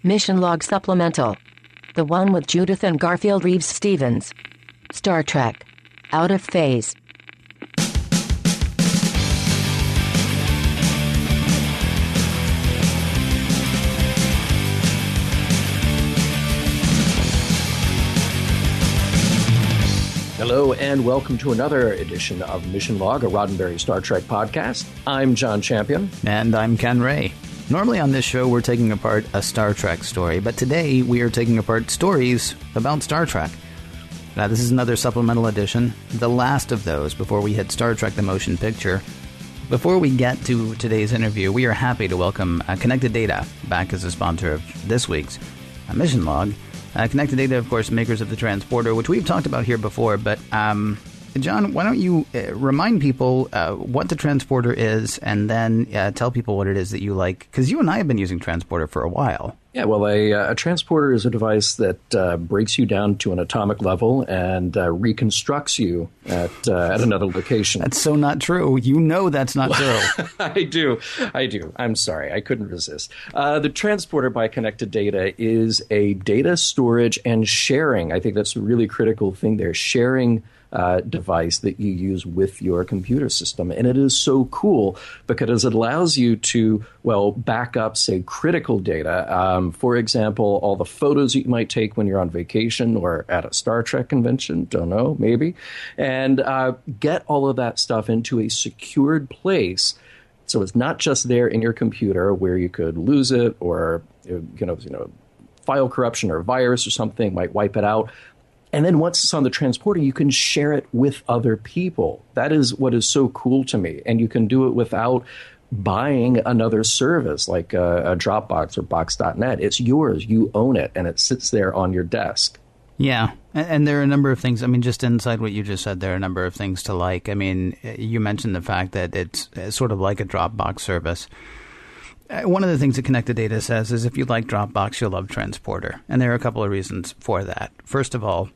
Mission Log Supplemental. The one with Judith and Garfield Reeves-Stevens. Star Trek. Out of Phase. Hello and welcome to another edition of Mission Log, a Roddenberry Star Trek podcast. I'm John Champion. And I'm Ken Ray. Normally on this show, we're taking apart a Star Trek story, but today we are taking apart stories about Star Trek. Now, this is another supplemental edition, the last of those before we hit Star Trek the Motion Picture. Before we get to today's interview, we are happy to welcome Connected Data back as a sponsor of this week's Mission Log. Connected Data, of course, makers of the Transporter, which we've talked about here before, but John, why don't you remind people what the Transporter is and then tell people what it is that you like, because you and I have been using Transporter for a while. Yeah, well, a Transporter is a device that breaks you down to an atomic level and reconstructs you at another location. That's so not true. You know that's not true. I do. I'm sorry. I couldn't resist. The Transporter by Connected Data is a data storage and sharing. I think that's a really critical thing there, sharing device that you use with your computer system. And it is so cool because it allows you to, back up, say, critical data. For example, all the photos that you might take when you're on vacation or at a Star Trek convention, don't know, maybe, and get all of that stuff into a secured place. So it's not just there in your computer where you could lose it or, file corruption or virus or something might wipe it out. And then once it's on the Transporter, you can share it with other people. That is what is so cool to me. And you can do it without buying another service like a Dropbox or Box.net. It's yours. You own it, and it sits there on your desk. Yeah, and there are a number of things. I mean, just inside what you just said, there are a number of things to like. I mean, you mentioned the fact that it's sort of like a Dropbox service. One of the things that Connected Data says is if you like Dropbox, you'll love Transporter. And there are a couple of reasons for that. First of all,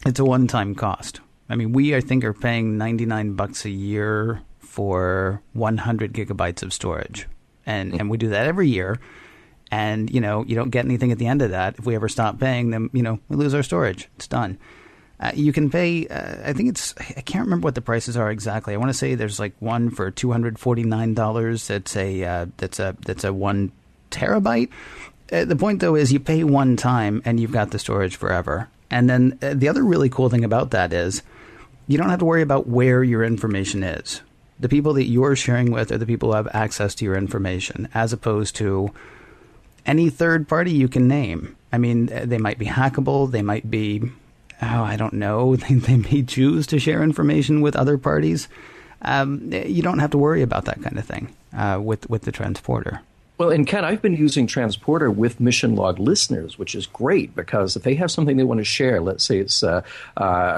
it's a one-time cost. I mean, we, I think, are paying $99 a year for 100 gigabytes of storage. And we do that every year. And, you don't get anything at the end of that. If we ever stop paying, then, we lose our storage. It's done. You can pay, I can't remember what the prices are exactly. I want to say there's like one for $249. That's a 1 terabyte. The point, though, is you pay one time and you've got the storage forever. And then the other really cool thing about that is you don't have to worry about where your information is. The people that you're sharing with are the people who have access to your information, as opposed to any third party you can name. I mean, they might be hackable. They might be, I don't know. They may choose to share information with other parties. You don't have to worry about that kind of thing with the Transporter. Well, and Ken, I've been using Transporter with Mission Log listeners, which is great because if they have something they want to share, let's say it's a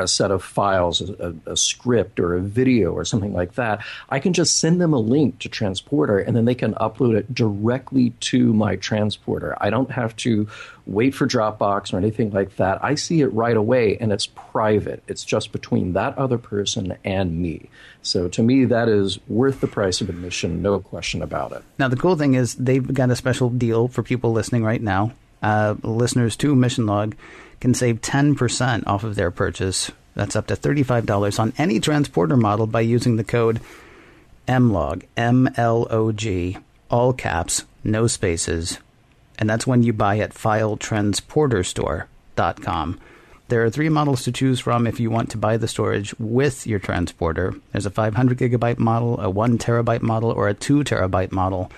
set of files, a script or a video or something like that, I can just send them a link to Transporter and then they can upload it directly to my Transporter. I don't have to wait for Dropbox or anything like that. I see it right away and it's private. It's just between that other person and me. So to me, that is worth the price of admission, no question about it. Now, the cool thing is they've got a special deal for people listening right now. Listeners to Mission Log can save 10% off of their purchase. That's up to $35 on any Transporter model by using the code MLOG, M-L-O-G, all caps, no spaces. And that's when you buy at filetransporterstore.com. There are 3 models to choose from if you want to buy the storage with your Transporter. There's a 500 gigabyte model, a 1 terabyte model, or a 2 terabyte model.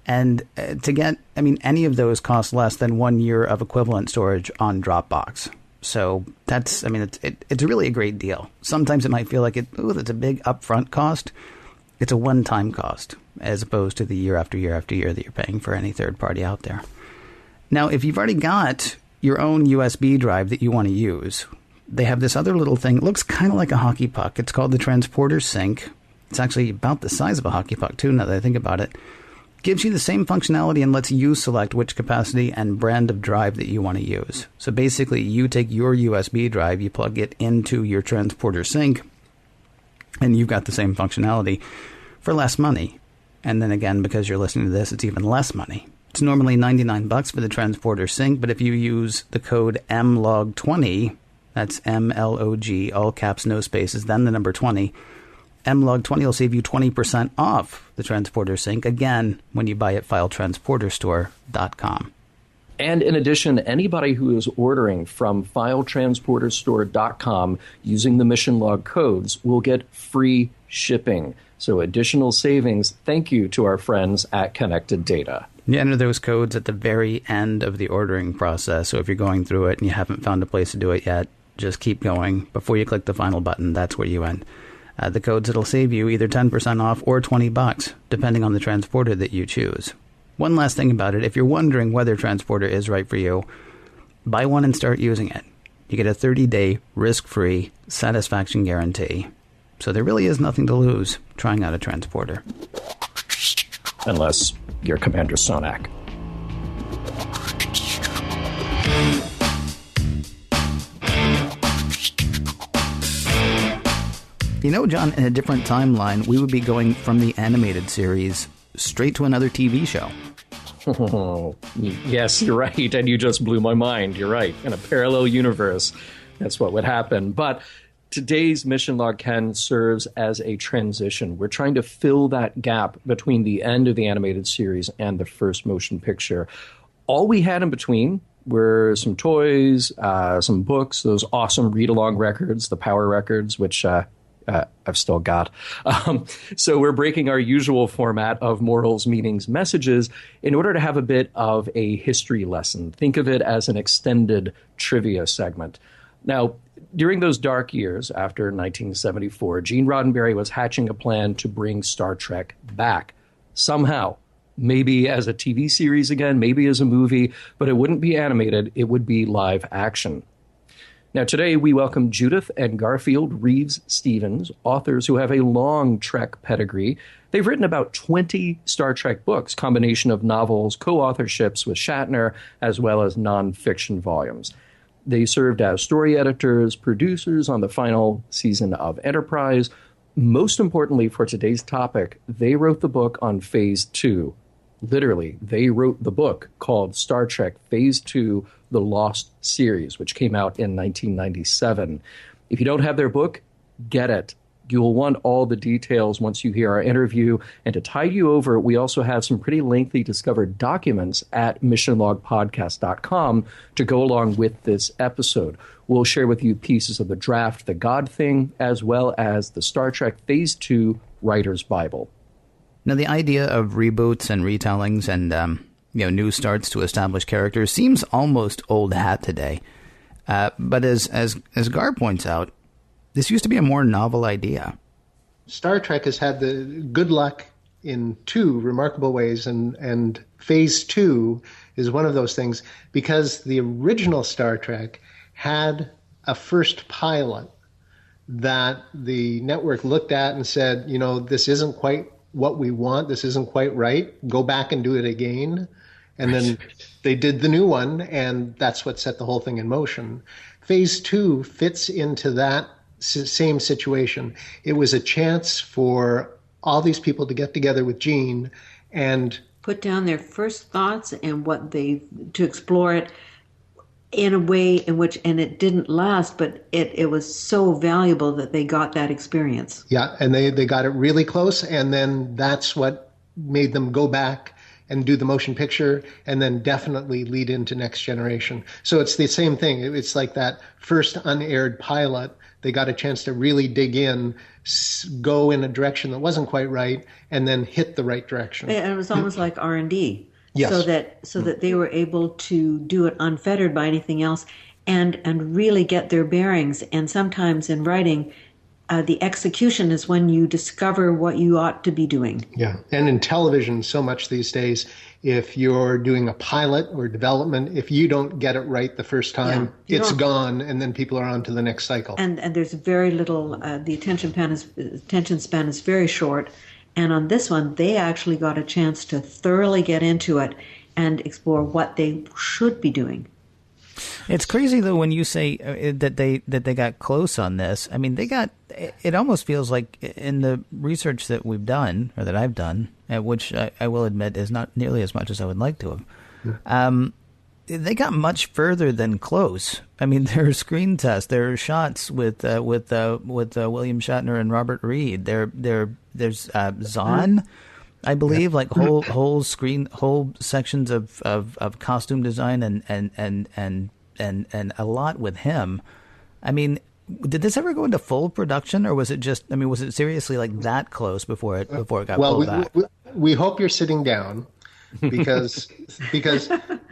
And to get, any of those cost less than 1 year of equivalent storage on Dropbox. So that's, it's really a great deal. Sometimes it might feel like that's a big upfront cost. It's a one-time cost, as opposed to the year after year after year that you're paying for any third party out there. Now, if you've already got your own USB drive that you want to use, they have this other little thing. It looks kind of like a hockey puck. It's called the Transporter Sync. It's actually about the size of a hockey puck, too, now that I think about it. Gives you the same functionality and lets you select which capacity and brand of drive that you want to use. So basically, you take your USB drive, you plug it into your Transporter Sync, and you've got the same functionality for less money. And then again, because you're listening to this, it's even less money. It's normally $99 for the transporter sync, but if you use the code MLOG20, that's MLOG, all caps, no spaces, then the number 20, MLOG20 will save you 20% off the transporter sync, again, when you buy at filetransporterstore.com. And in addition, anybody who is ordering from filetransporterstore.com using the mission log codes will get free shipping. So additional savings. Thank you to our friends at Connected Data. You enter those codes at the very end of the ordering process. So if you're going through it and you haven't found a place to do it yet, just keep going. Before you click the final button, that's where you end. The codes that'll save you either 10% off or $20, depending on the transporter that you choose. One last thing about it, if you're wondering whether transporter is right for you, buy one and start using it. You get a 30-day risk-free satisfaction guarantee. So there really is nothing to lose trying out a transporter. Unless you're Commander Sonak. You know, John, in a different timeline, we would be going from the animated series straight to another TV show. Oh, yes, you're right. And you just blew my mind. You're right. In a parallel universe, that's what would happen. But today's Mission Log Ken serves as a transition. We're trying to fill that gap between the end of the animated series and the first motion picture. All we had in between were some toys, some books, those awesome read-along records, the Power records, which I've still got. So we're breaking our usual format of morals, meanings, messages in order to have a bit of a history lesson. Think of it as an extended trivia segment. Now, during those dark years after 1974, Gene Roddenberry was hatching a plan to bring Star Trek back somehow. Maybe as a TV series again, maybe as a movie, but it wouldn't be animated. It would be live action. Now, today we welcome Judith and Garfield Reeves-Stevens, authors who have a long Trek pedigree. They've written about 20 Star Trek books, combination of novels, co-authorships with Shatner, as well as nonfiction volumes. They served as story editors, producers on the final season of Enterprise. Most importantly for today's topic, they wrote the book on Phase 2. Literally, they wrote the book called Star Trek Phase 2, The Lost Series, which came out in 1997. If you don't have their book, get it. You'll want all the details once you hear our interview. And to tide you over, we also have some pretty lengthy discovered documents at missionlogpodcast.com to go along with this episode. We'll share with you pieces of the draft, The God Thing, as well as the Star Trek Phase 2 Writer's Bible. Now, the idea of reboots and retellings and new starts to establish characters seems almost old hat today. But as Gar points out, this used to be a more novel idea. Star Trek has had the good luck in two remarkable ways, and Phase 2 is one of those things, because the original Star Trek had a first pilot that the network looked at and said, this isn't quite what we want, this isn't quite right, go back and do it again. And then they did the new one, and that's what set the whole thing in motion. Phase 2 fits into that same situation. It was a chance for all these people to get together with Gene and put down their first thoughts and to explore it in a way in which, and it didn't last, but it was so valuable that they got that experience. Yeah, and they got it really close, and then that's what made them go back and do the motion picture, and then definitely lead into Next Generation. So it's the same thing. It's like that first unaired pilot. They got a chance to really dig in, go in a direction that wasn't quite right, and then hit the right direction. And it was almost like R&D. Yes. So that they were able to do it unfettered by anything else and really get their bearings. And sometimes in writing, the execution is when you discover what you ought to be doing. Yeah, and in television so much these days, if you're doing a pilot or development, if you don't get it right the first time, it's gone, and then people are on to the next cycle. And there's very little, the attention span is very short. And on this one, they actually got a chance to thoroughly get into it and explore what they should be doing. It's crazy, though, when you say that they got close on this. I mean, it almost feels like in the research that we've done, or that I've done, which I will admit is not nearly as much as I would like to have. They got much further than close. I mean, there are screen tests, there are shots with William Shatner and Robert Reed. There's Zahn, I believe, like whole sections of costume design and a lot with him. I mean, did this ever go into full production, or was it just? I mean, was it seriously like that close before it got pulled back? We hope you're sitting down. because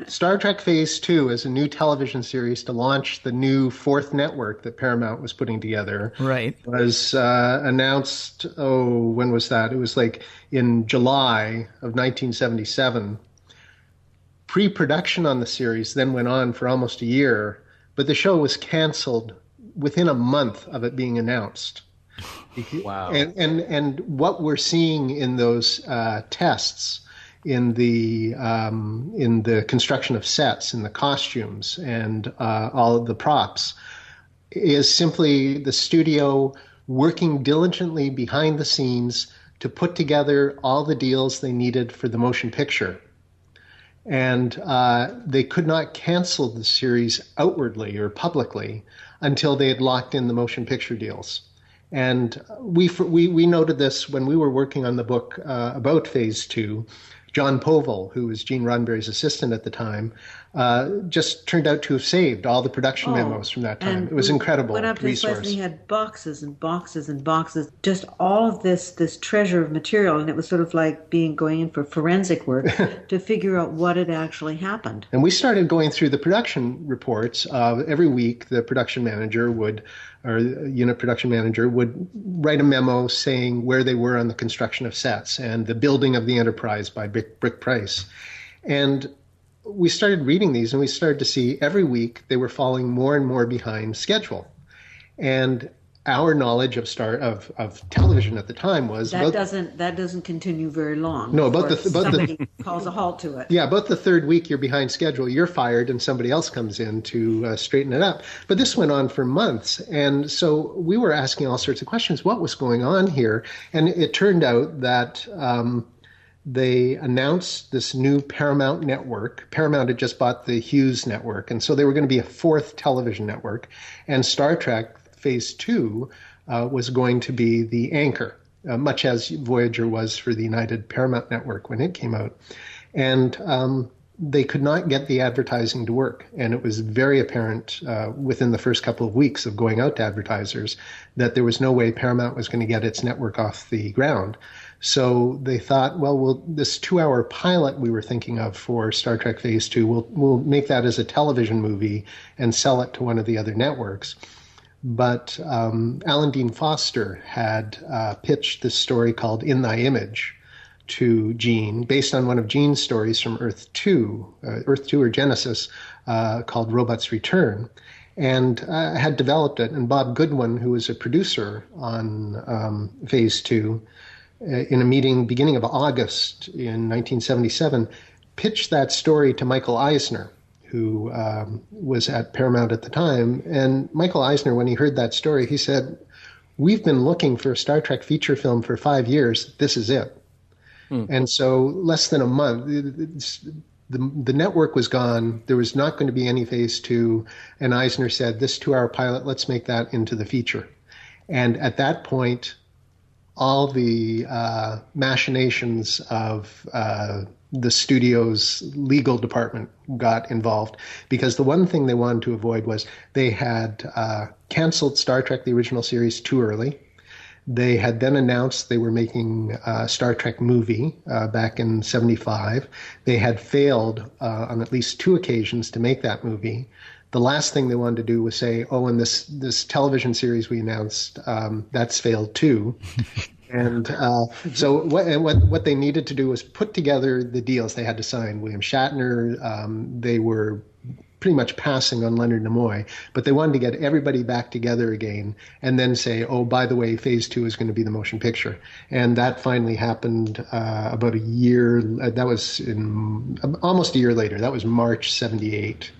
Star Trek Phase 2 is a new television series to launch the new fourth network that Paramount was putting together. Right. Was announced, when was that? It was like in July of 1977. Pre-production on the series then went on for almost a year, but the show was canceled within a month of it being announced. Wow. And what we're seeing in those tests, in the construction of sets, in the costumes, and all of the props, is simply the studio working diligently behind the scenes to put together all the deals they needed for the motion picture. And they could not cancel the series outwardly or publicly until they had locked in the motion picture deals. And we noted this when we were working on the book about Phase 2. John Povell, who was Gene Roddenberry's assistant at the time, just turned out to have saved all the production memos from that time. It was incredible went up to his resource. place and he had boxes and boxes and boxes, just all of this treasure of material, and it was sort of like going in for forensic work to figure out what had actually happened. And we started going through the production reports. Every week, the production manager or unit production manager would write a memo saying where they were on the construction of sets and the building of the Enterprise by Brick Price. And we started reading these, and we started to see every week they were falling more and more behind schedule. And our knowledge of television at the time was that doesn't continue very long. No, somebody calls a halt to it. Yeah, about the third week you're behind schedule, you're fired, and somebody else comes in to straighten it up. But this went on for months, and so we were asking all sorts of questions. What was going on here? And it turned out that they announced this new Paramount network. Paramount had just bought the Hughes network, and so they were going to be a fourth television network, and Star Trek Phase 2 was going to be the anchor, much as Voyager was for the United Paramount Network when it came out. And they could not get the advertising to work. And it was very apparent within the first couple of weeks of going out to advertisers that there was no way Paramount was going to get its network off the ground. So they thought, well, this 2-hour pilot we were thinking of for Star Trek Phase 2, we'll make that as a television movie and sell it to one of the other networks. But Alan Dean Foster had pitched this story called In Thy Image to Gene, based on one of Gene's stories from Earth 2 or Genesis, called Robot's Return, and had developed it. And Bob Goodwin, who was a producer on Phase 2, in a meeting beginning of August in 1977, pitched that story to Michael Eisner, who was at Paramount at the time. And Michael Eisner, when he heard that story, he said, "We've been looking for a Star Trek feature film for 5 years. This is it." And so less than a month, the network was gone. There was not going to be any Phase 2. And Eisner said, this 2-hour pilot, let's make that into the feature. And at that point, all the machinations of the studio's legal department got involved, because the one thing they wanted to avoid was they had canceled Star Trek, the original series, too early. They had then announced they were making a Star Trek movie back in 1975. They had failed on at least 2 occasions to make that movie. The last thing they wanted to do was say, and this television series we announced, that's failed too. And so what they needed to do was put together the deals they had to sign. William Shatner, they were pretty much passing on Leonard Nimoy, but they wanted to get everybody back together again and then say, by the way, Phase 2 is going to be the motion picture. And that finally happened about a year. That was almost a year later. That was March 1978.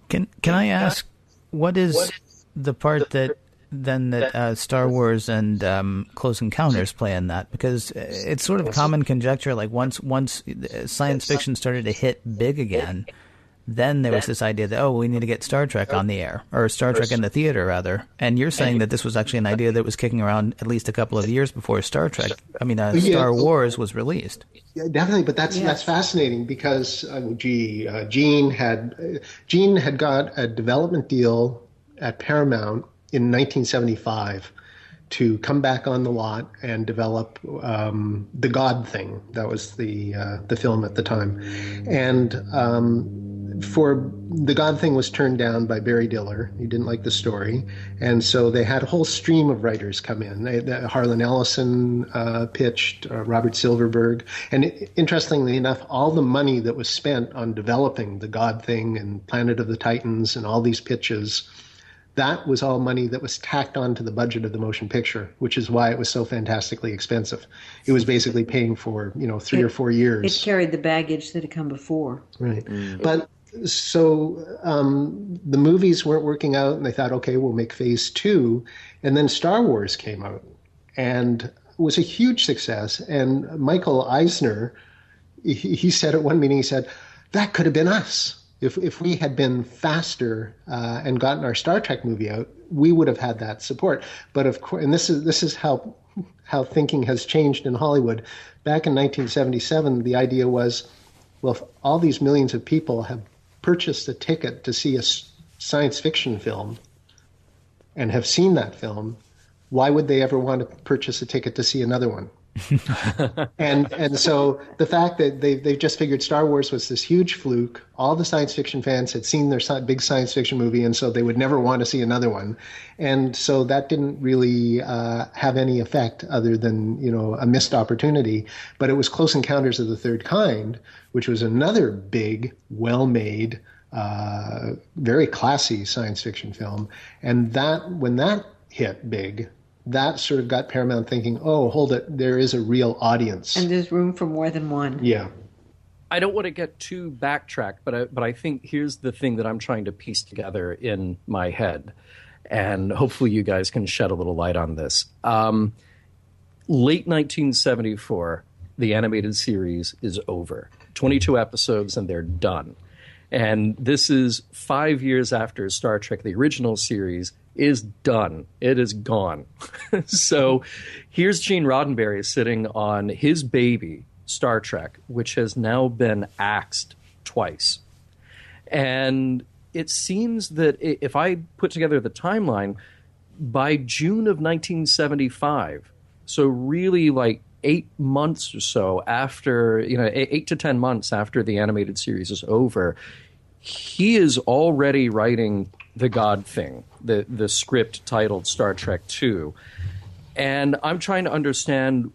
Can I ask, what is the part that then that Star Wars and Close Encounters play in that? Because it's sort of common conjecture, like once science fiction started to hit big again, then there was this idea that, we need to get Star Trek on the air, or Star Trek in the theater, rather. And you're saying that this was actually an idea that was kicking around at least a couple of years before Star Wars was released. Yeah, definitely, but that's fascinating because Gene had got a development deal at Paramount in 1975 to come back on the lot and develop The God Thing. That was the film at the time, and for The God Thing was turned down by Barry Diller. He didn't like the story, and so they had a whole stream of writers come in. Harlan Ellison pitched, Robert Silverberg, and interestingly enough, all the money that was spent on developing The God Thing and Planet of the Titans and all these pitches, that was all money that was tacked onto the budget of the motion picture, which is why it was so fantastically expensive. It was basically paying for 3 or 4 years. It carried the baggage that had come before. Right, but. So the movies weren't working out, and they thought, okay, we'll make phase 2. And then Star Wars came out and was a huge success. And Michael Eisner, he said at one meeting, he said, that could have been us. If we had been faster and gotten our Star Trek movie out, we would have had that support. But of course, and this is how thinking has changed in Hollywood. Back in 1977, the idea was, well, if all these millions of people have purchased a ticket to see a science fiction film and have seen that film, why would they ever want to purchase a ticket to see another one? and so the fact that they just figured Star Wars was this huge fluke, all the science fiction fans had seen their big science fiction movie, and so they would never want to see another one. And so that didn't really have any effect other than, a missed opportunity. But it was Close Encounters of the Third Kind, which was another big, well-made, very classy science fiction film. And when that hit big, that sort of got Paramount thinking, oh, hold it, there is a real audience. And there's room for more than one. Yeah. I don't want to get too backtracked, but I think here's the thing that I'm trying to piece together in my head. And hopefully you guys can shed a little light on this. Late 1974, the animated series is over. 22 episodes and they're done. And this is 5 years after Star Trek, the original series, is done. It is gone. So here's Gene Roddenberry sitting on his baby, Star Trek, which has now been axed twice. And it seems that if I put together the timeline, by June of 1975, so really like 8 months or so after, 8 to 10 months after the animated series is over, he is already writing The God Thing, the script titled Star Trek II. And I'm trying to understand,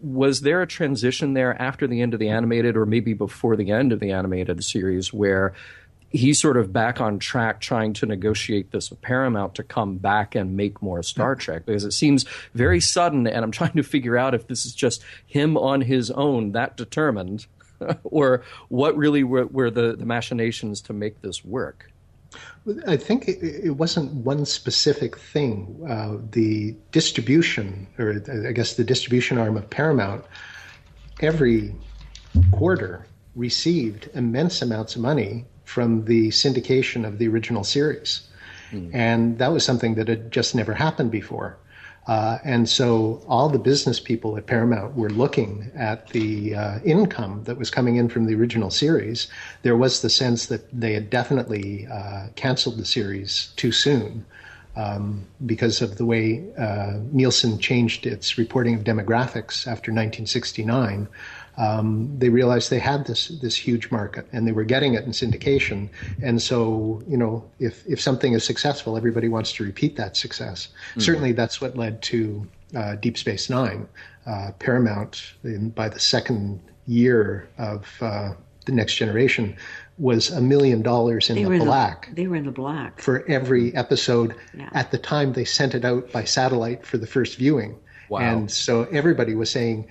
was there a transition there after the end of the animated, or maybe before the end of the animated series, where he's sort of back on track trying to negotiate this with Paramount to come back and make more Star Trek? Because it seems very sudden, and I'm trying to figure out if this is just him on his own, that determined, or what really were the machinations to make this work. I think it wasn't one specific thing. The distribution, or I guess the distribution arm of Paramount, every quarter received immense amounts of money from the syndication of the original series. And that was something that had just never happened before. And so all the business people at Paramount were looking at the income that was coming in from the original series. There was the sense that they had definitely canceled the series too soon because of the way Nielsen changed its reporting of demographics after 1969. They realized they had this huge market, and they were getting it in syndication. And so, if something is successful, everybody wants to repeat that success. Certainly, that's what led to Deep Space Nine. Paramount, by the second year of The Next Generation, was $1 million in the black. They were in the black for every episode. Yeah. At the time, they sent it out by satellite for the first viewing. Wow. And so everybody was saying,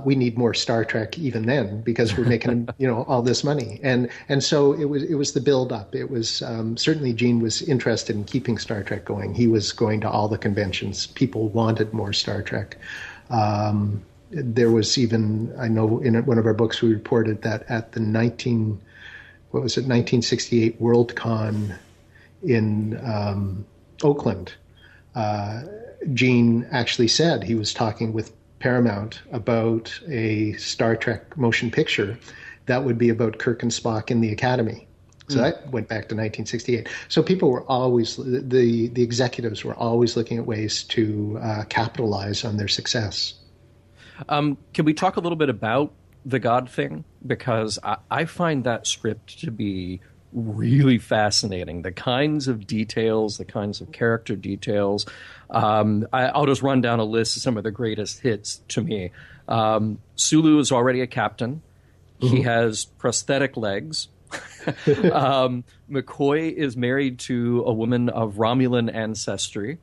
we need more Star Trek even then because we're making all this money, and so it was the build up. It was certainly Gene was interested in keeping Star Trek going. He was going to all the conventions. People wanted more Star Trek. There was even, I know in one of our books we reported that at the 1968 Worldcon in Oakland, Gene actually said he was talking with Paramount about a Star Trek motion picture that would be about Kirk and Spock in the Academy. So that went back to 1968. So people were always, the executives were always looking at ways to capitalize on their success. Can we talk a little bit about the God thing? Because I find that script to be really fascinating. The kinds of details, the kinds of character details. I'll just run down a list of some of the greatest hits to me. Sulu is already a captain. He has prosthetic legs. McCoy is married to a woman of Romulan ancestry.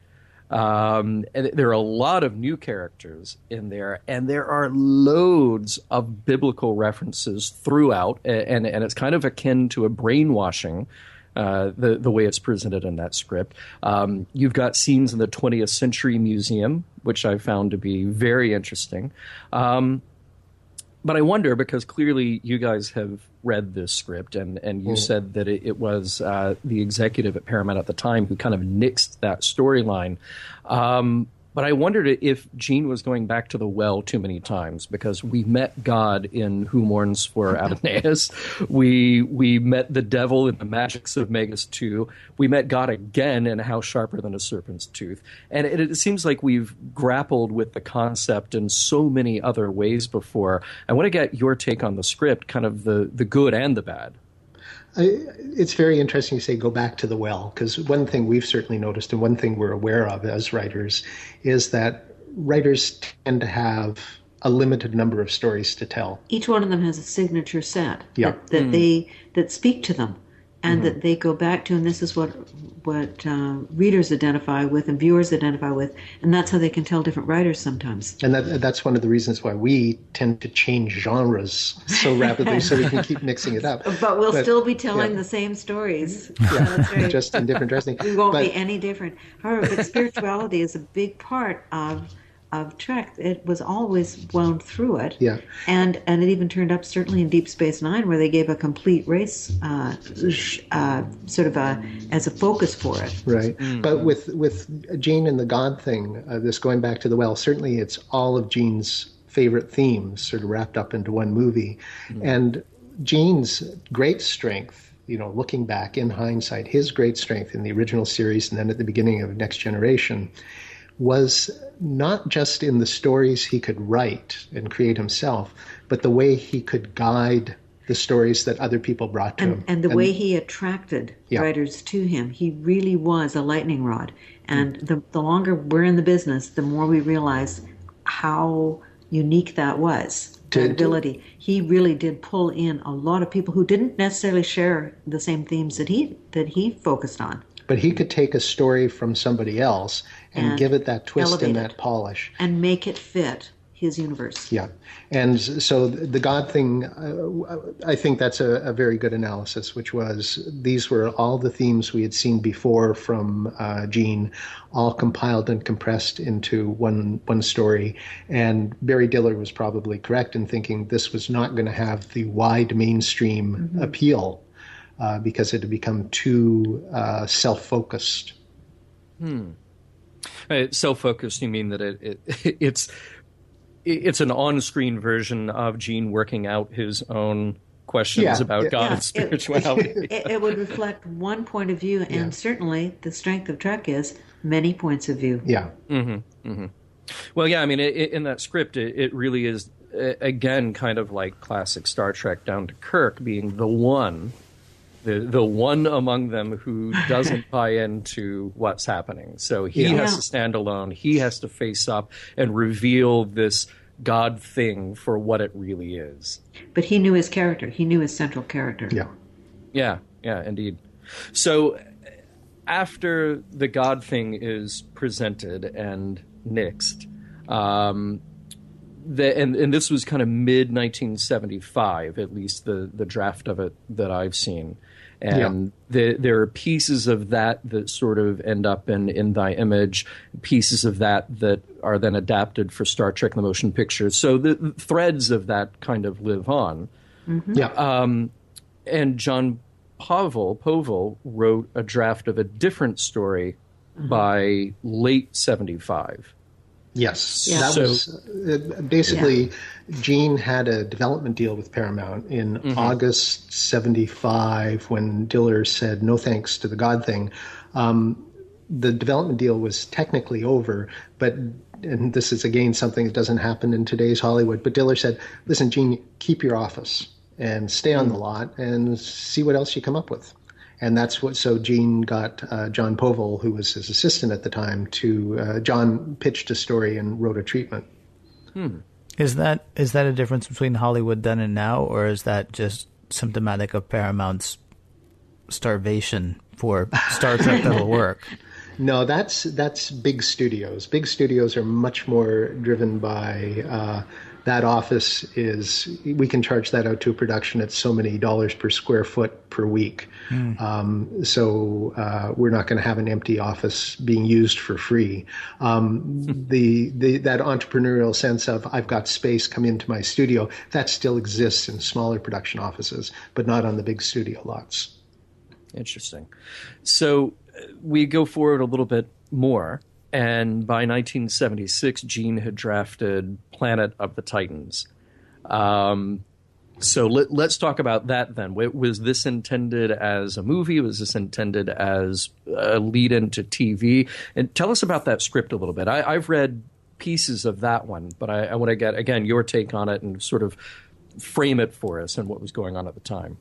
And there are a lot of new characters in there, and there are loads of biblical references throughout, and it's kind of akin to a brainwashing, the way it's presented in that script. You've got scenes in the 20th Century Museum, which I found to be very interesting. But I wonder, because clearly you guys have read this script, and you said that it was the executive at Paramount at the time who kind of nixed that storyline. But I wondered if Gene was going back to the well too many times, because we met God in Who Mourns for Adonais. We met the devil in The Magics of Megas 2. We met God again in How Sharper Than a Serpent's Tooth. And it seems like we've grappled with the concept in so many other ways before. I want to get your take on the script, kind of the good and the bad. It's very interesting to say go back to the well, because one thing we've certainly noticed, and one thing we're aware of as writers, is that writers tend to have a limited number of stories to tell. Each one of them has a signature set that speak to them, and that they go back to, and this is what readers identify with and viewers identify with, and that's how they can tell different writers sometimes. And that's one of the reasons why we tend to change genres so rapidly, so we can keep mixing it up. But we'll still be telling the same stories. That's right. Just in different dressing. We won't be any different. However, but spirituality is a big part of Trek. It was always wound through it. Yeah. And it even turned up certainly in Deep Space Nine, where they gave a complete race sort of as a focus for it. Right. Mm-hmm. But with Gene and the God thing, this going back to the well, certainly it's all of Gene's favorite themes sort of wrapped up into one movie. Mm-hmm. And Gene's great strength, looking back in hindsight, his great strength in the original series and then at the beginning of Next Generation was not just in the stories he could write and create himself, but the way he could guide the stories that other people brought to him. And the way he attracted writers to him. He really was a lightning rod. And the longer we're in the business, the more we realize how unique that was, that ability. He really did pull in a lot of people who didn't necessarily share the same themes that he focused on. But he could take a story from somebody else and give it that twist and that polish. And make it fit his universe. Yeah. And so the God thing, I think that's a very good analysis, which was these were all the themes we had seen before from Gene, all compiled and compressed into one story. And Barry Diller was probably correct in thinking this was not going to have the wide mainstream appeal. Because it had become too self-focused. Self-focused, you mean that it's an on-screen version of Gene working out his own questions about God and spirituality. It would reflect one point of view, and certainly the strength of Trek is many points of view. Yeah. Mm-hmm. Mm-hmm. Well, yeah, I mean, in that script, it really is, again, kind of like classic Star Trek down to Kirk being the one among them who doesn't buy into what's happening. So he has to stand alone. He has to face up and reveal this God thing for what it really is. But he knew his character. He knew his central character. Yeah, indeed. So after the God thing is presented and nixed, and this was kind of mid 1975, at least the draft of it that I've seen. And there are pieces of that sort of end up in Thy Image, pieces of that are then adapted for Star Trek the Motion Picture. So the threads of that kind of live on. And John Povil wrote a draft of a different story by late 75. Yes. That was basically Gene had a development deal with Paramount in August 75 when Diller said no thanks to the God thing. The development deal was technically over, and this is again something that doesn't happen in today's Hollywood, but Diller said, listen, Gene, keep your office and stay on the lot and see what else you come up with. And so Gene got John Povil, who was his assistant at the time, John pitched a story and wrote a treatment. Is that a difference between Hollywood then and now, or is that just symptomatic of Paramount's starvation for Star Trek that'll work? No, that's big studios. Big studios are much more driven by that office we can charge that out to a production at so many dollars per square foot per week. So we're not going to have an empty office being used for free. That entrepreneurial sense of I've got space, come into my studio, that still exists in smaller production offices, but not on the big studio lots. Interesting. So we go forward a little bit more. And by 1976, Gene had drafted Planet of the Titans. So let's talk about that then. Was this intended as a movie? Was this intended as a lead-in to TV? And tell us about that script a little bit. I've read pieces of that one, but I want to get, again, your take on it and sort of frame it for us and what was going on at the time.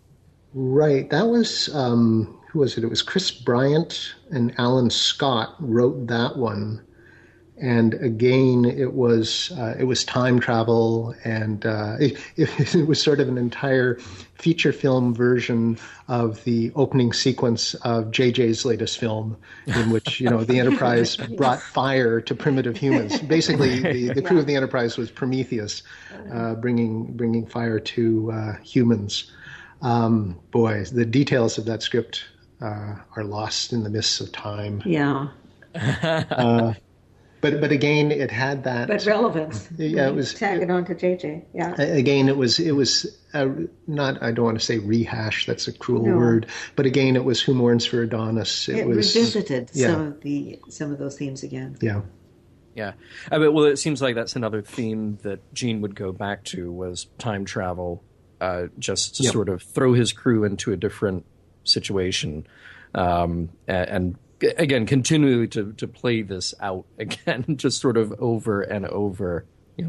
Right. That was, who was it? It was Chris Bryant and Alan Scott wrote that one. And again, it was time travel, and it was sort of an entire feature film version of the opening sequence of JJ's latest film, in which the Enterprise brought fire to primitive humans. Basically, the crew of the Enterprise was Prometheus, bringing fire to humans. Boy, the details of that script are lost in the mists of time. Yeah. But again, it had that. But relevance. Yeah, it was. Tag it on to JJ. Yeah. Again, it was not. I don't want to say rehash. That's a cruel word. But again, it was Who Mourns for Adonis. It was revisited some of those themes again. Yeah. Yeah. I mean, well, it seems like that's another theme that Gene would go back to was time travel, just to sort of throw his crew into a different situation, and again, continually to play this out again, just sort of over and over. An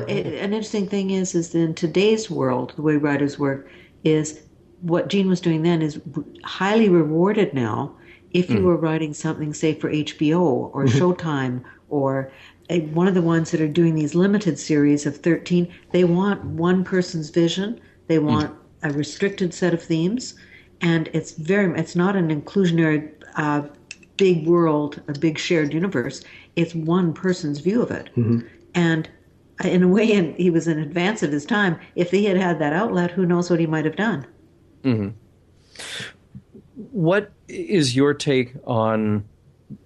interesting thing is that in today's world, the way writers work is what Gene was doing then is highly rewarded now. If you were writing something, say, for HBO or Showtime or one of the ones that are doing these limited series of 13, they want one person's vision. They want a restricted set of themes. And it's not an inclusionary big world, a big shared universe. It's one person's view of it. And in a way, he was in advance of his time. If he had had that outlet, who knows what he might have done. What is your take on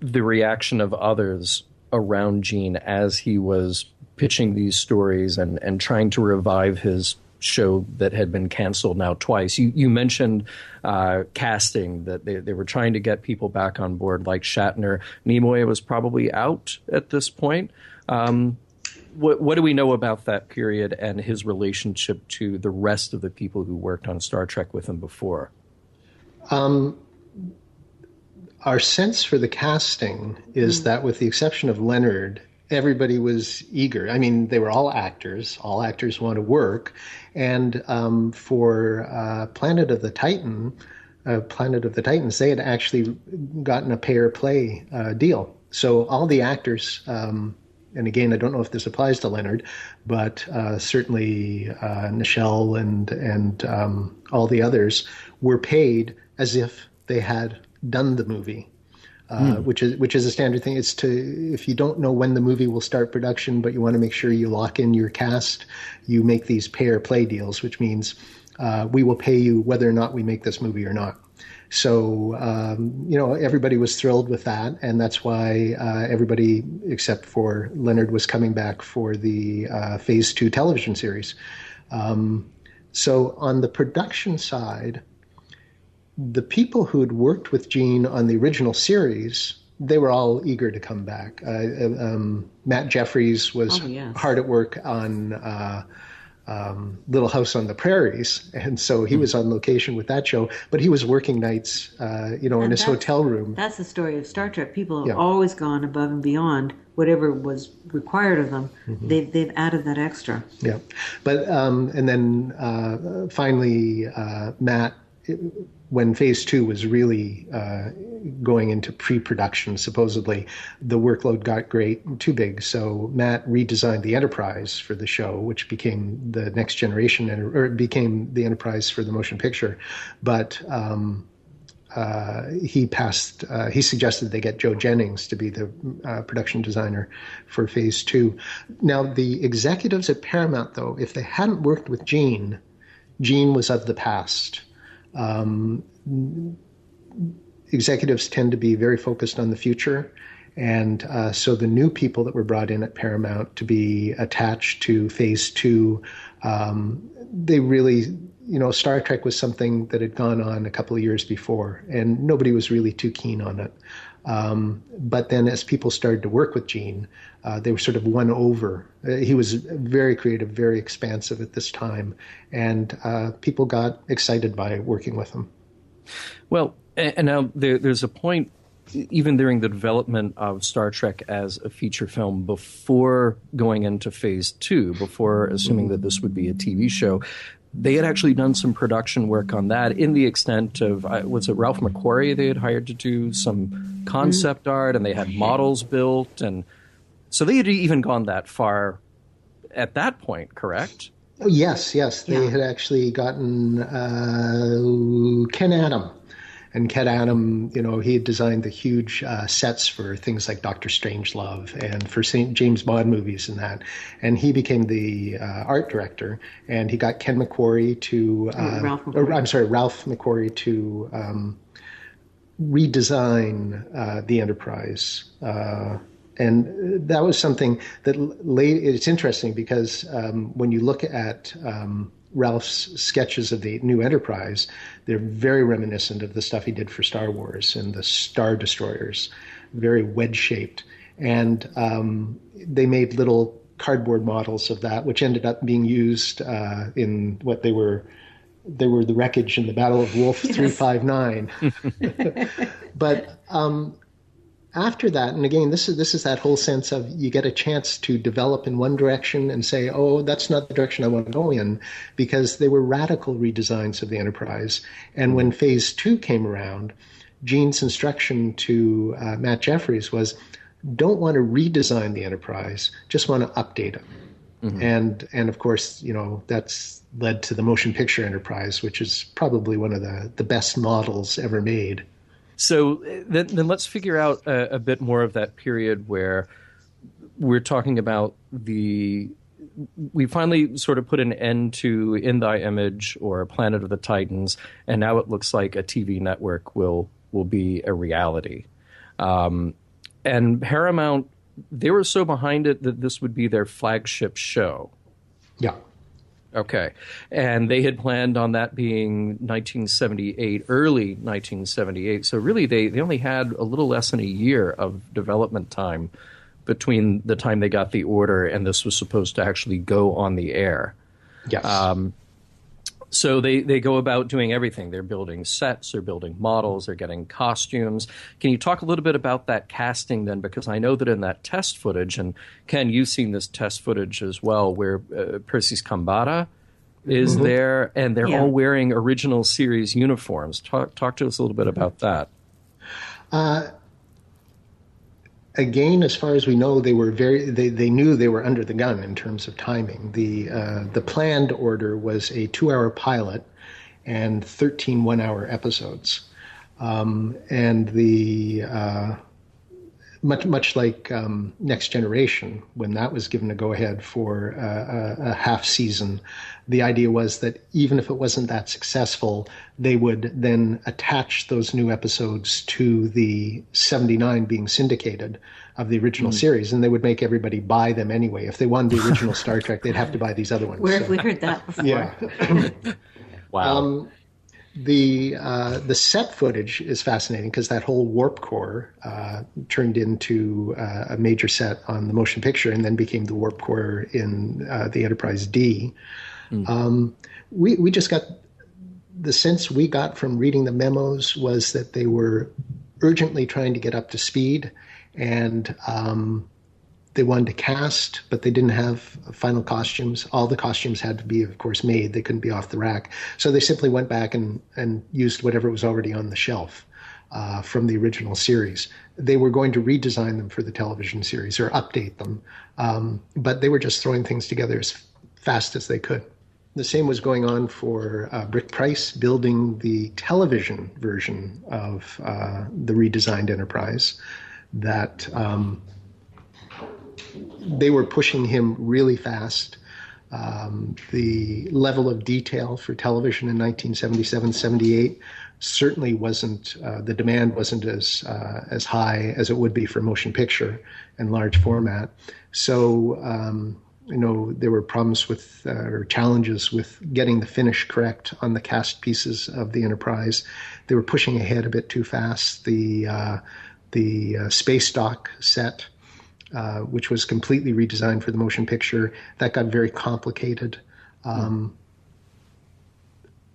the reaction of others around Gene as he was pitching these stories and trying to revive his show that had been canceled now twice? You mentioned casting, that they were trying to get people back on board like Shatner. Nimoy was probably out at this point. What do we know about that period and his relationship to the rest of the people who worked on Star Trek with him before? Our sense for the casting is that with the exception of Leonard, everybody was eager. I mean, they were all actors. All actors want to work. And for Planet of the Titans, they had actually gotten a pay-or-play deal. So all the actors, and again, I don't know if this applies to Leonard, but certainly Nichelle and all the others were paid as if they had done the movie. which is a standard thing. It's if you don't know when the movie will start production, but you want to make sure you lock in your cast, you make these pay or play deals, which means we will pay you whether or not we make this movie or not. So, everybody was thrilled with that, and that's why everybody except for Leonard was coming back for the Phase 2 television series. So on the production side, the people who had worked with Gene on the original series, they were all eager to come back. Matt Jeffries was hard at work on Little House on the Prairies, and so he was on location with that show, but he was working nights, in his hotel room. That's the story of Star Trek. People have always gone above and beyond whatever was required of them. Mm-hmm. They've added that extra. Yeah, but and then finally, Matt, when Phase 2 was really going into pre-production, supposedly, the workload got too big. So Matt redesigned the Enterprise for the show, which became the Next Generation, or it became the Enterprise for the motion picture. But he suggested they get Joe Jennings to be the production designer for Phase 2. Now, the executives at Paramount, though, if they hadn't worked with Gene was of the past. Executives tend to be very focused on the future, and so the new people that were brought in at Paramount to be attached to Phase 2, they really, Star Trek was something that had gone on a couple of years before, and nobody was really too keen on it. But then as people started to work with Gene, they were sort of won over. He was very creative, very expansive at this time, and people got excited by working with him. Well, and now there's a point, even during the development of Star Trek as a feature film, before going into Phase 2, before assuming that this would be a TV show, they had actually done some production work on that, in the extent of, was it Ralph McQuarrie they had hired to do some concept art, and they had models built, and so they had even gone that far at that point, correct? Oh, yes. They had actually gotten Ken Adam. And Ken Adam, he had designed the huge sets for things like Dr. Strangelove and for James Bond movies and that. And he became the art director. And he got Ken McQuarrie to, Ralph McQuarrie to redesign the Enterprise. And that was something that it's interesting because when you look at Ralph's sketches of the new Enterprise, they're very reminiscent of the stuff he did for Star Wars and the Star Destroyers, very wedge-shaped. And they made little cardboard models of that, which ended up being used in what they were the wreckage in the Battle of Wolf 359. But after that, and again, this is that whole sense of you get a chance to develop in one direction and say, oh, that's not the direction I want to go in, because they were radical redesigns of the Enterprise. And when Phase 2 came around, Gene's instruction to Matt Jeffries was, don't want to redesign the Enterprise, just want to update it. Mm-hmm. And of course, that's led to the motion picture Enterprise, which is probably one of the best models ever made. So then let's figure out a bit more of that period where we're talking about we finally sort of put an end to In Thy Image or Planet of the Titans, and now it looks like a TV network will be a reality. And Paramount, they were so behind it that this would be their flagship show. Yeah. Okay. And they had planned on that being 1978, early 1978. So really they only had a little less than a year of development time between the time they got the order and this was supposed to actually go on the air. Yes. So they go about doing everything. They're building sets, they're building models, they're getting costumes. Can you talk a little bit about that casting then? Because I know that in that test footage, and Ken, you've seen this test footage as well, where Persis Khambatta is there, and they're all wearing original series uniforms. Talk to us a little bit about that. Again, as far as we know, they were they knew they were under the gun in terms of timing. The planned order was a 2-hour pilot and 13 one-hour episodes. And the much like Next Generation, when that was given a go-ahead for a half season, the idea was that even if it wasn't that successful, they would then attach those new episodes to the 79 being syndicated of the original series, and they would make everybody buy them anyway. If they wanted the original Star Trek, they'd have to buy these other ones. Where have we heard that before? Yeah. Wow. The set footage is fascinating because that whole warp core turned into a major set on the motion picture and then became the warp core in the Enterprise D. We just got the sense we got from reading the memos was that they were urgently trying to get up to speed, and they wanted to cast, but they didn't have final costumes. All the costumes had to be, of course, made. They couldn't be off the rack. So they simply went back and used whatever was already on the shelf from the original series. They were going to redesign them for the television series or update them, but they were just throwing things together as fast as they could. The same was going on for Brick Price building the television version of the redesigned Enterprise. That they were pushing him really fast. The level of detail for television in 1977-78 certainly wasn't, the demand wasn't as high as it would be for motion picture and large format. So, there were problems with, or challenges with getting the finish correct on the cast pieces of the Enterprise. They were pushing ahead a bit too fast. The space dock set, which was completely redesigned for the motion picture, that got very complicated.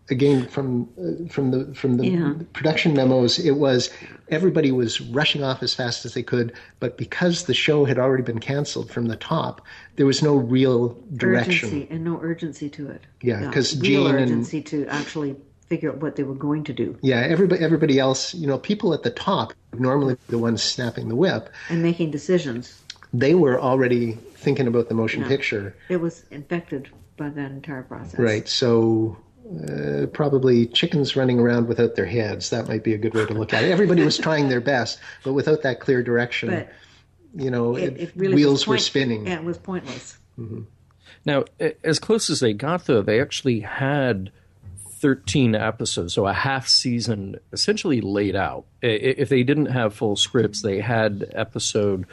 Again, from the production memos, it was everybody was rushing off as fast as they could, but because the show had already been canceled from the top, there was no real direction. Urgency, and no urgency to it. Yeah, because real Gene urgency to actually figure out what they were going to do. Yeah, everybody else, people at the top, normally the ones snapping the whip. And making decisions. They were already thinking about the motion picture. It was infected by that entire process. Right, so probably chickens running around without their heads. That might be a good way to look at it. Everybody was trying their best, but without that clear direction, it really wheels were spinning. Yeah, it was pointless. Mm-hmm. Now, as close as they got, though, they actually had 13 episodes, so a half season essentially laid out. If they didn't have full scripts, they had episode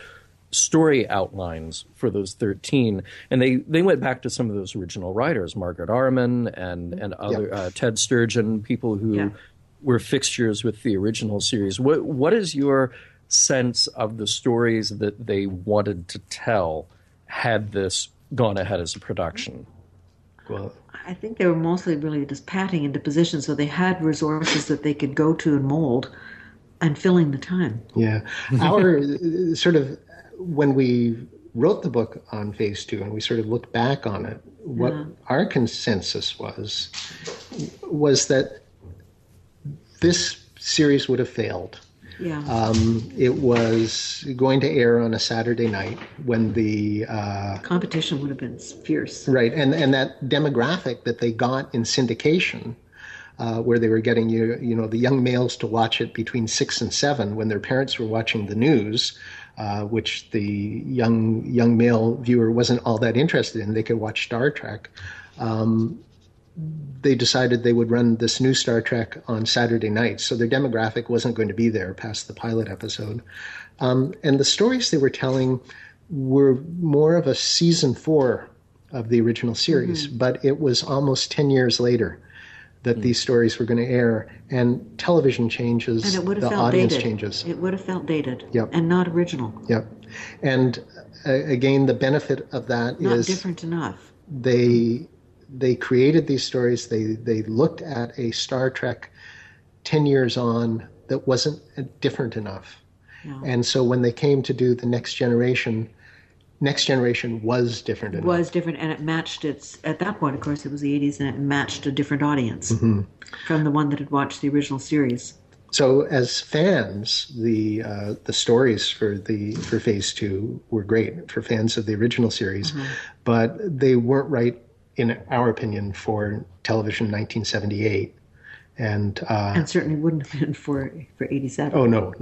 story outlines for those 13, and they went back to some of those original writers, Margaret Arman and other Ted Sturgeon, people who were fixtures with the original series. What is your sense of the stories that they wanted to tell had this gone ahead as a production? Well, I think they were mostly really just patting into position, so they had resources that they could go to and mold and filling the time. Yeah. Our sort of, when we wrote the book on Phase 2 and we sort of looked back on it, what our consensus was that this series would have failed. Yeah. It was going to air on a Saturday night when the competition would have been fierce. Right, and that demographic that they got in syndication, where they were getting the young males to watch it between 6 and 7 when their parents were watching the news, which the young male viewer wasn't all that interested in. They could watch Star Trek. They decided they would run this new Star Trek on Saturday nights, so their demographic wasn't going to be there past the pilot episode. And the stories they were telling were more of a season 4 of the original series, but it was almost 10 years later that these stories were going to air, and television changes, and it would have the felt audience dated. changes. It would have felt dated, Yep. and not original. Yep. And again, the benefit of that not is different enough. They created these stories. They looked at a Star Trek 10 years on that wasn't different enough. No. And so when they came to do the Next Generation was different enough. It was different, and it matched at that point, of course, it was the 80s, and it matched a different audience from the one that had watched the original series. So as fans, the stories for Phase 2 were great for fans of the original series, but they weren't right, in our opinion, for television in 1978. And certainly wouldn't have been for 87. Oh, no.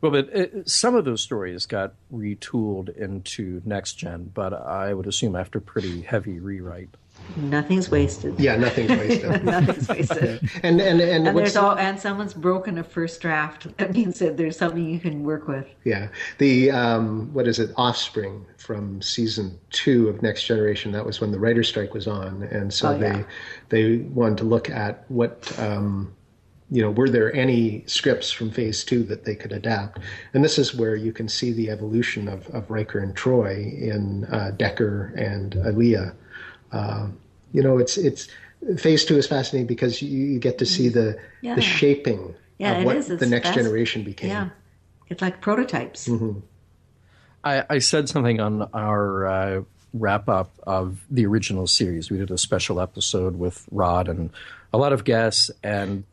Well, but some of those stories got retooled into Next Gen, but I would assume after pretty heavy rewrite. Nothing's wasted. Yeah, nothing's wasted. Nothing's wasted. And someone's broken a first draft. That means that there's something you can work with. Yeah. The Offspring from season 2 of Next Generation, that was when the writer's strike was on, and so they wanted to look at what were there any scripts from Phase 2 that they could adapt? And this is where you can see the evolution of Riker and Troy in Decker and Aaliyah. It's Phase 2 is fascinating because you get to see the shaping of what the Next Generation became. Yeah, it's like prototypes. Mm-hmm. I said something on our wrap-up of the original series. We did a special episode with Rod and a lot of guests, and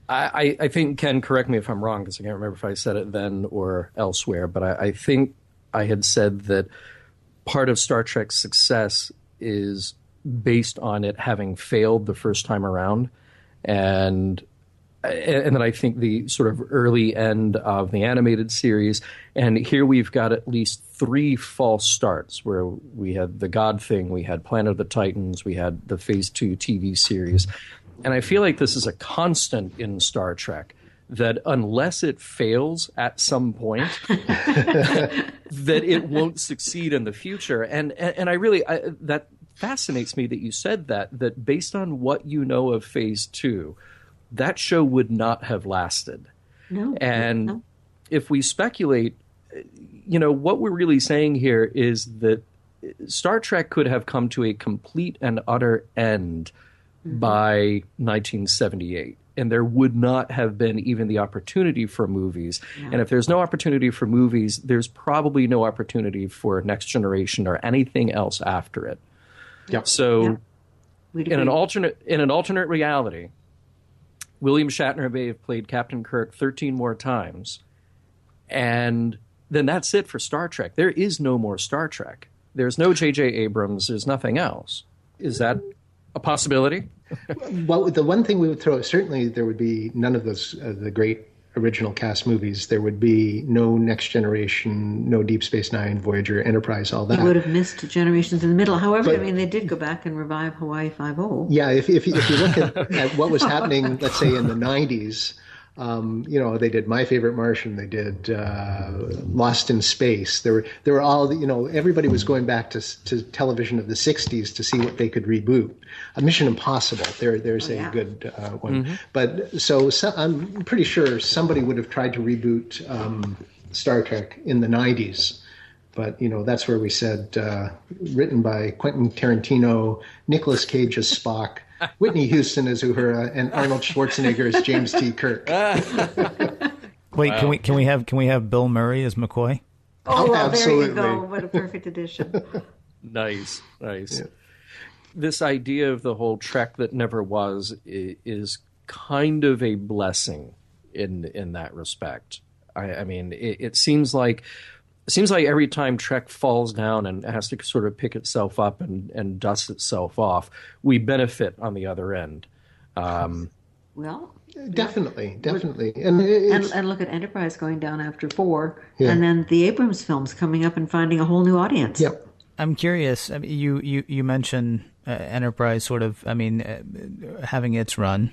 I think, Ken, correct me if I'm wrong, because I can't remember if I said it then or elsewhere, but I think I had said that part of Star Trek's success is based on it having failed the first time around, and then I think the sort of early end of the animated series, and here we've got at least 3 false starts where we had the God Thing, we had Planet of the Titans, we had the Phase 2 TV series. And I feel like this is a constant in Star Trek, that unless it fails at some point, that it won't succeed in the future. And I really, that fascinates me that you said that based on what you know of Phase 2, that show would not have lasted. No. And if we speculate, what we're really saying here is that Star Trek could have come to a complete and utter end by 1978. And there would not have been even the opportunity for movies. Yeah. And if there's no opportunity for movies, there's probably no opportunity for Next Generation or anything else after it. Yep. So in an alternate reality, William Shatner may have played Captain Kirk 13 more times, and then that's it for Star Trek. There is no more Star Trek. There's no J.J. Abrams. There's nothing else. Is that a possibility? Well, the one thing we would throw, certainly there would be none of those the great original cast movies. There would be no Next Generation, no Deep Space Nine, Voyager, Enterprise, all that. You would have missed generations in the middle. However, they did go back and revive Hawaii Five-0. Yeah, if you look at what was happening, let's say in the 90s, they did My Favorite Martian, they did Lost in Space. There were all, everybody was going back to television of the 60s to see what they could reboot. Mission Impossible, there's a good one. Mm-hmm. But so I'm pretty sure somebody would have tried to reboot Star Trek in the 90s. But, that's where we said, written by Quentin Tarantino, Nicolas Cage as Spock, Whitney Houston as Uhura, and Arnold Schwarzenegger as James T. Kirk. Wait, wow. Can we have Bill Murray as McCoy? Oh, well, absolutely. There you go. What a perfect addition. Nice. Yeah. This idea of the whole Trek that never was is kind of a blessing in that respect. I mean, it seems like every time Trek falls down and has to sort of pick itself up and dust itself off, we benefit on the other end. Well, definitely, and look at Enterprise going down after 4, and then the Abrams films coming up and finding a whole new audience. Yep. I'm curious. I mean, you mentioned Enterprise sort of. I mean, having its run,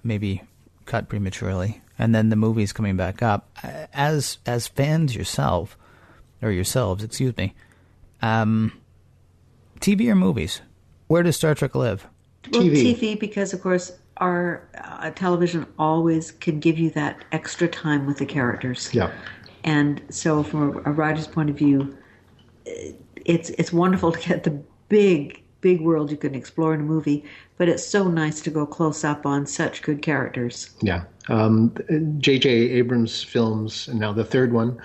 maybe cut prematurely, and then the movies coming back up. As fans yourselves, excuse me. TV or movies? Where does Star Trek live? Well, TV, because of course our television always can give you that extra time with the characters. Yeah. And so, from a writer's point of view, it's wonderful to get the big world you can explore in a movie, but it's so nice to go close up on such good characters. Yeah. J.J. Abrams films, and now the third one,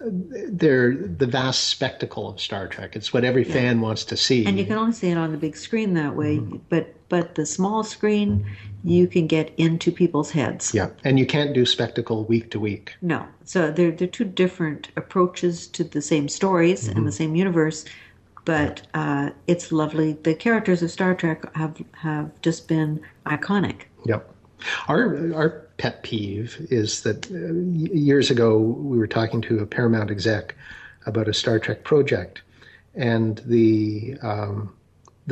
they're the vast spectacle of Star Trek. It's what every fan wants to see. And you can only see it on the big screen that way, but the small screen, you can get into people's heads. Yeah, and you can't do spectacle week to week. No. So they're two different approaches to the same stories and the same universe. but it's lovely. The characters of Star Trek have just been iconic. Yep. Our pet peeve is that years ago we were talking to a Paramount exec about a Star Trek project, and the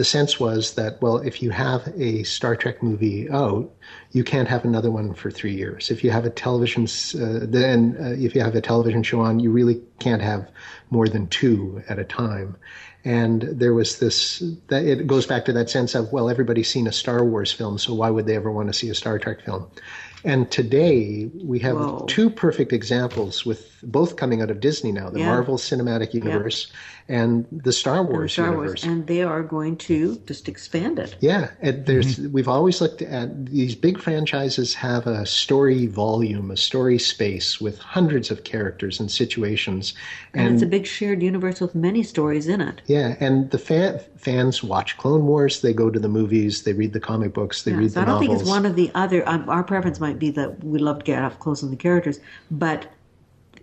sense was that, well, if you have a Star Trek movie out, you can't have another one for 3 years. If you have a television if you have a television show on, you really can't have more than 2 at a time. And there was it goes back to that sense of, well, everybody's seen a Star Wars film, so why would they ever want to see a Star Trek film? And today we have 2 perfect examples, with both coming out of Disney now, the Marvel Cinematic Universe and the Star Wars universe. And they are going to just expand it. Yeah, and we've always looked at these big franchises have a story volume, a story space with hundreds of characters and situations. And it's a big shared universe with many stories in it. Yeah, and the fans watch Clone Wars, they go to the movies, they read the comic books, they read the novels. I don't think it's one of the other. Our preference might be that we love to get up close on the characters, but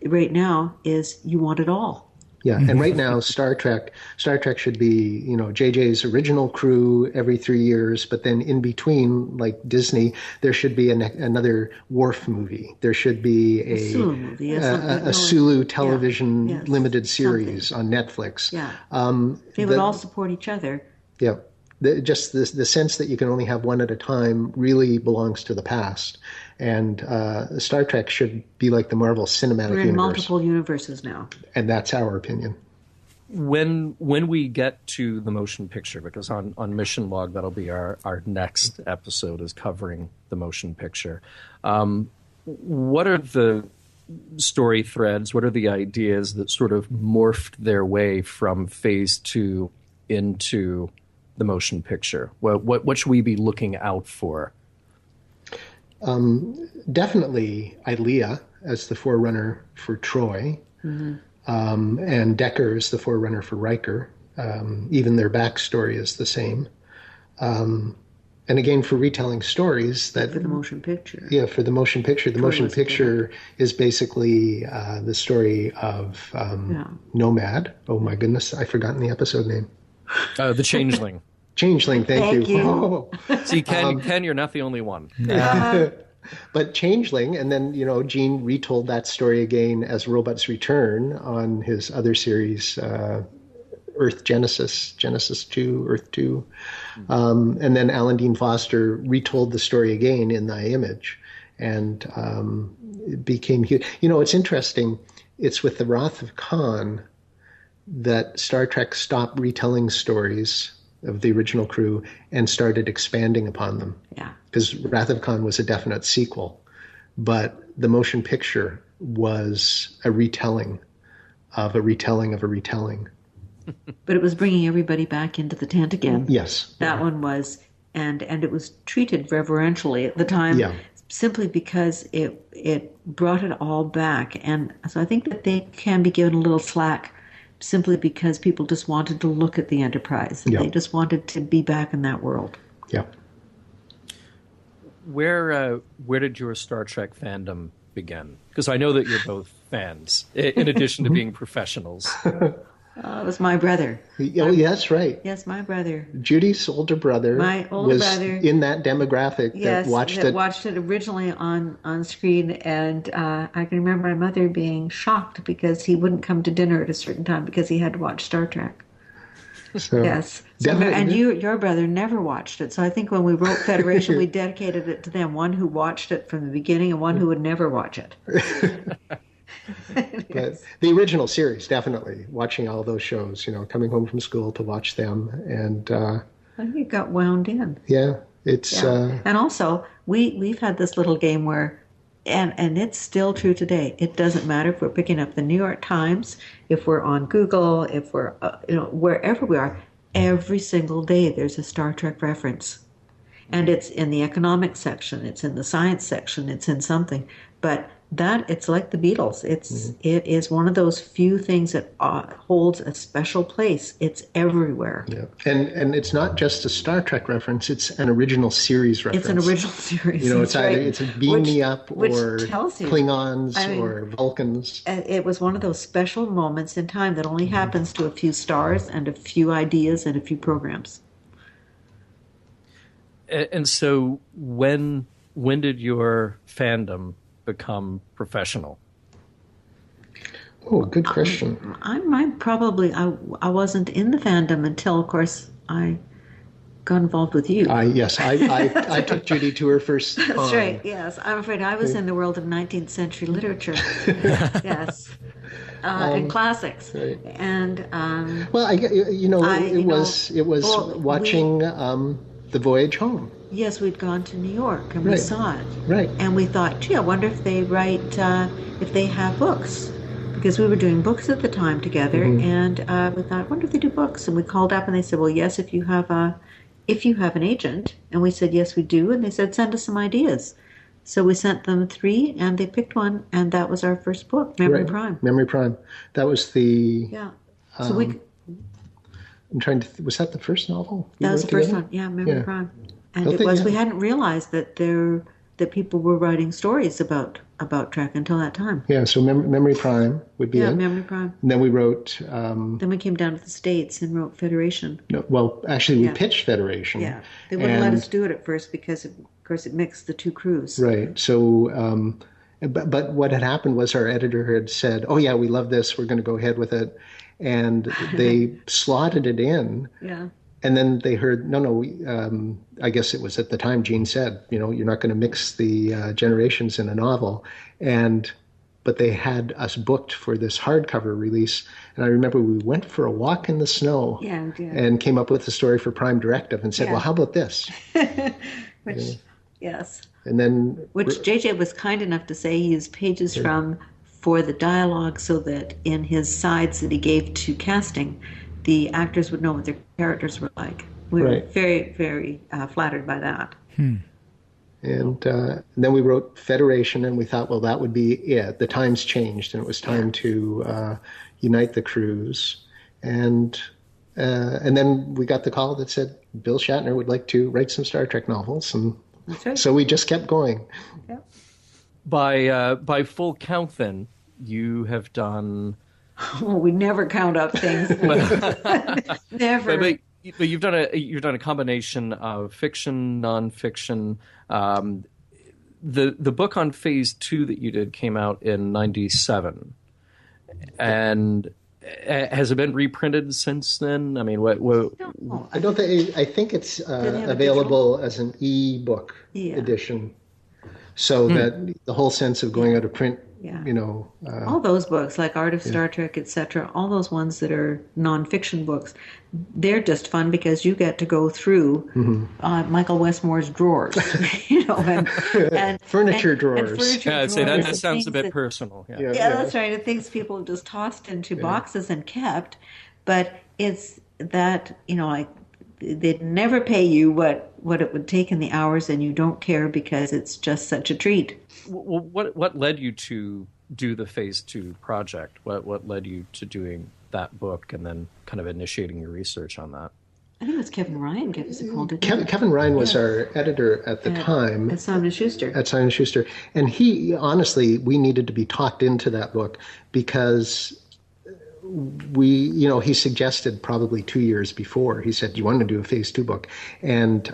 right now is you want it all. Yeah, and right now Star Trek should be, JJ's original crew every 3 years, but then in between, like Disney, there should be another Worf movie. There should be a Sulu movie, a Sulu television limited series on Netflix. Yeah, they would all support each other. Yeah. Just the sense that you can only have one at a time really belongs to the past. And Star Trek should be like the Marvel Cinematic Universe. We're in multiple universes now. And that's our opinion. When we get to the motion picture, because on Mission Log, that'll be our next episode, is covering the motion picture. What are the story threads? What are the ideas that sort of morphed their way from Phase 2 into the motion picture? What should we be looking out for? Definitely Ilea as the forerunner for Troy, and Decker as the forerunner for Riker. Even their backstory is the same. And again, for retelling stories, for the motion picture. Yeah, for the motion picture. The motion picture is basically the story of Nomad. Oh my goodness, I've forgotten the episode name. The Changeling. Changeling, thank you. Oh. See, Ken, you're not the only one. But Changeling, and then, Gene retold that story again as Robots Return on his other series, Earth Genesis 2, Earth 2. And then Alan Dean Foster retold the story again in Thy Image. And it became huge. It's interesting. It's with the Wrath of Khan that Star Trek stopped retelling stories of the original crew and started expanding upon them. Yeah. Because Wrath of Khan was a definite sequel, but the motion picture was a retelling of a retelling of a retelling. But it was bringing everybody back into the tent again. Yes. That one was, and it was treated reverentially at the time, simply because it brought it all back. And so I think that they can be given a little slack simply because people just wanted to look at the Enterprise. Yep. They just wanted to be back in that world. Yeah. Where did your Star Trek fandom begin? Because I know that you're both fans, in addition to being professionals. It was my brother. Oh, yes, right. Yes, my brother. Judy's older brother. My older brother in that demographic that watched it. Watched it originally on screen, and I can remember my mother being shocked because he wouldn't come to dinner at a certain time because he had to watch Star Trek. So, yes. And your brother never watched it. So I think when we wrote Federation, we dedicated it to them. One who watched it from the beginning and one who would never watch it. But the original series, definitely. Watching all those shows, coming home from school to watch them. And I think you got wound in. Yeah. It's and also we've had this little game where and it's still true today. It doesn't matter if we're picking up the New York Times, if we're on Google, if we're wherever we are, every single day there's a Star Trek reference. And it's in the economics section, it's in the science section, it's in something. But that, it's like the Beatles. It is one of those few things that holds a special place. It's everywhere. Yeah. And it's not just a Star Trek reference, it's an original series reference. It's an original series. You know, it's either right. it's a Beam Me Up or tells you, Klingons or Vulcans. It was one of those special moments in time that only happens to a few stars and a few ideas and a few programs. And so when did your fandom become professional? Oh, good question. I wasn't in the fandom until, of course, I got involved with you. Yes, I took Judy to her first con. That's right, yes. I'm afraid I was in the world of 19th century literature. Yes. And classics. Right. And well, it was watching The Voyage Home. Yes, we'd gone to New York and we saw it. Right. And we thought, gee, I wonder if they write, if they have books. Because we were doing books at the time together, and we thought, I wonder if they do books. And we called up and they said, well, yes, if you have an agent. And we said, yes, we do. And they said, send us some ideas. So we sent them 3, and they picked one, and that was our first book, Memory Prime. Memory Prime. That was the... Yeah. So I'm trying to... Was that the first novel? That was the first one. Yeah, Memory Prime. And we hadn't realized that people were writing stories about Trek until that time. Yeah, so Memory Prime would be it. Yeah, Memory Prime. And then we wrote... then we came down to the States and wrote Federation. No, well, actually, we pitched Federation. Yeah, they wouldn't let us do it at first because, of course, it mixed the two crews. Right, so... But what had happened was our editor had said, oh, yeah, we love this, we're going to go ahead with it. And they slotted it in. Yeah. And then they heard, no, I guess it was at the time Gene said, you're not going to mix the generations in a novel. But they had us booked for this hardcover release. And I remember we went for a walk in the snow and came up with a story for Prime Directive and said, well, how about this? Yes. And then... Which JJ was kind enough to say he used pages from for the dialogue so that in his sides that he gave to casting, the actors would know what their characters were like. We were very, very flattered by that. And then we wrote Federation, and we thought, well, that would be it. The times changed, and it was time to unite the crews. And then we got the call that said Bill Shatner would like to write some Star Trek novels, and so we just kept going. Yeah. By full count, then, you have done... Oh, we never count up things. Never. But you've done a combination of fiction, nonfiction. The book on Phase 2 that you did came out in '97, and has it been reprinted since then? I mean, what? I don't think. I think it's available as an e-book edition, so that the whole sense of going out of print. Yeah. All those books, like Art of Star Trek, etc., all those ones that are nonfiction books, they're just fun because you get to go through Michael Westmore's drawers, and furniture drawers. And furniture I'd say drawers that sounds a bit personal. Yeah, that's right. And things people just tossed into boxes and kept, but it's that they'd never pay you what it would take in the hours, and you don't care because it's just such a treat. Well, what led you to do the Phase 2 project? What led you to doing that book and then kind of initiating your research on that? I think it was Kevin Ryan gave us a call. Kevin Ryan was our editor at the time. At Simon & Schuster. And he, honestly, we needed to be talked into that book because... he suggested probably 2 years before, he said, do you want to do a Phase 2 book? And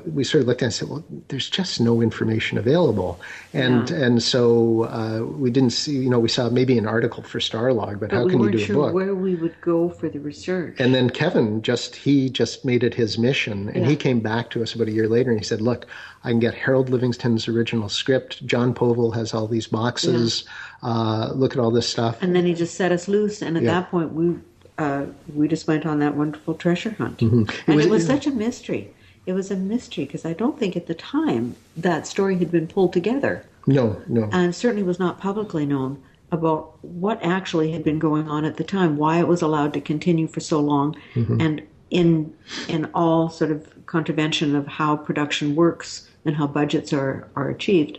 we sort of looked at it and said, well, there's just no information available. And so we didn't see, we saw maybe an article for Starlog, but how can you do a book? We weren't sure where we would go for the research. And then Kevin just made it his mission. And he came back to us about a year later and he said, look, I can get Harold Livingston's original script. John Povil has all these boxes. Look at all this stuff. And then he just set us loose. And at that point, we just went on that wonderful treasure hunt. And it was such a mystery. It was a mystery because I don't think at the time that story had been pulled together. No. And certainly was not publicly known about what actually had been going on at the time, why it was allowed to continue for so long, and in all sort of contravention of how production works and how budgets are achieved.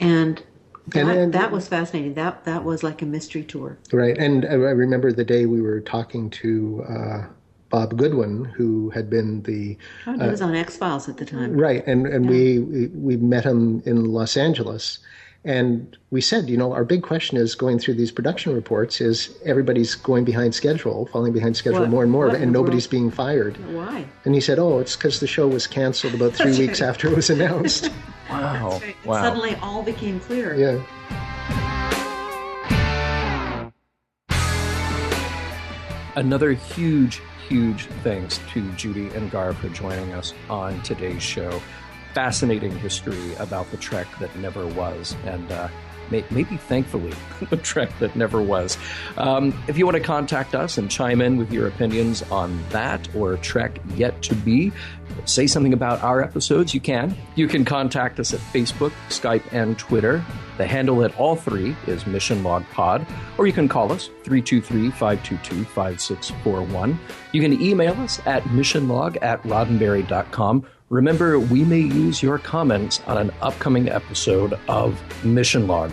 And that was fascinating. That was like a mystery tour. Right. And I remember the day we were talking to Bob Goodwin, who had been he was on X-Files at the time. Right. And we met him in Los Angeles. And we said, our big question is going through these production reports is everybody's going behind schedule, falling behind schedule more and more, and nobody's being fired. Why? And he said, it's because the show was canceled about 3 weeks after it was announced. Wow. Right. Wow. Suddenly all became clear. Yeah. Another huge thanks to Judy and Gar for joining us on today's show. Fascinating history about the Trek that never was, and maybe thankfully the Trek that never was. If you want to contact us and chime in with your opinions on that or Trek yet to be, say something about our episodes, you can. You can contact us at Facebook, Skype, and Twitter. The handle at all three is Mission Log Pod, or you can call us 323-522-5641. You can email us at missionlog@roddenberry.com. Remember, we may use your comments on an upcoming episode of Mission Log.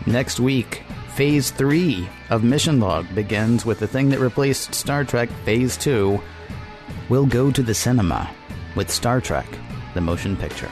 Next week, Phase 3 of Mission Log begins with the thing that replaced Star Trek, Phase 2. We'll go to the cinema with Star Trek, the motion picture.